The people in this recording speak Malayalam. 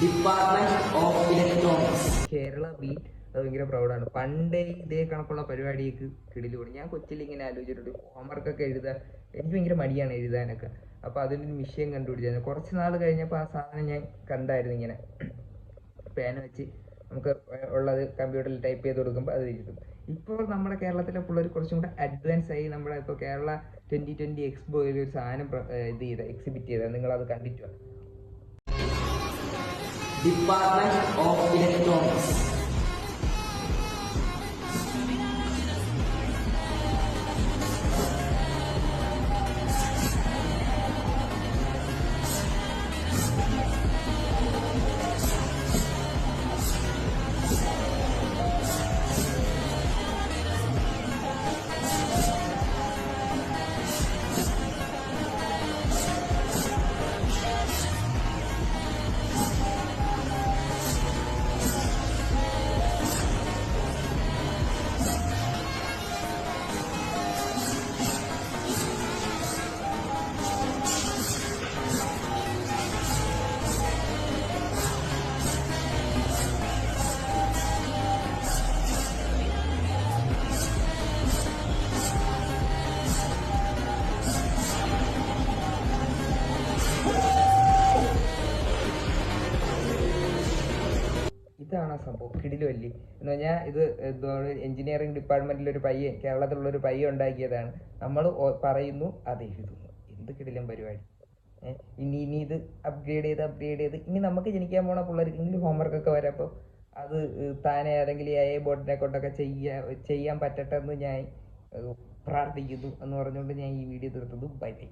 Department of electronics Kerala been അത് ഭയങ്കര പ്രൗഡാണ്. പണ്ടേ ഇതേ കണക്കുള്ള പരിപാടിയൊക്കെ കിടിൽ കൂടി. ഞാൻ കൊച്ചിൽ ഇങ്ങനെ ആലോചിച്ചിട്ടുണ്ട്, ഹോംവർക്കൊക്കെ എഴുതാൻ എനിക്ക് ഭയങ്കര മടിയാണ് എഴുതാനൊക്കെ. അപ്പോൾ അതിനൊരു വിഷയം കണ്ടുപിടിച്ചായിരുന്നു. കുറച്ച് നാൾ കഴിഞ്ഞപ്പോൾ ആ സാധനം ഞാൻ കണ്ടായിരുന്നു. ഇങ്ങനെ പേന വെച്ച് നമുക്ക് ഉള്ളത് കമ്പ്യൂട്ടറിൽ ടൈപ്പ് ചെയ്ത് കൊടുക്കുമ്പോൾ അത് എഴുതും. ഇപ്പോൾ നമ്മുടെ കേരളത്തിലെ പിള്ളേർ കുറച്ചും കൂടെ അഡ്വാൻസ് ആയി. നമ്മുടെ ഇപ്പോൾ കേരള 2020 എക്സ്പോയിൽ ഒരു സാധനം എക്സിബിറ്റ് ചെയ്തത്, നിങ്ങളത് കണ്ടിട്ടോ? ഡിപ്പാർട്ട്മെന്റ് ഓഫ് ഇലക്ട്രോണിക്സ് ഇതാണ് സംഭവം. കിടിലുമല്ലേ എന്ന് പറഞ്ഞാൽ ഇത് എഞ്ചിനീയറിംഗ് ഡിപ്പാർട്ട്മെന്റിലൊരു പയ്യൻ, കേരളത്തിലുള്ളൊരു പയ്യൻ ഉണ്ടാക്കിയതാണ്. നമ്മൾ പറയുന്നു, അത് എഴുതുന്നു. എന്ത് കിടിലം പരിപാടി. ഇനി ഇത് അപ്ഗ്രേഡ് ചെയ്ത് ഇനി നമുക്ക് ജനിക്കാൻ പോണ പിള്ളേർക്ക് ഇംഗ്ലീഷ് ഹോംവർക്കൊക്കെ വരപ്പോൾ അത് താനെ ഏതെങ്കിലും AI ബോർഡിനെ കൊണ്ടൊക്കെ ചെയ്യാൻ പറ്റട്ടെ എന്ന് ഞാൻ പ്രാർത്ഥിക്കുന്നു എന്ന് പറഞ്ഞുകൊണ്ട് ഞാൻ ഈ വീഡിയോ തീർത്തത്. Bye bye.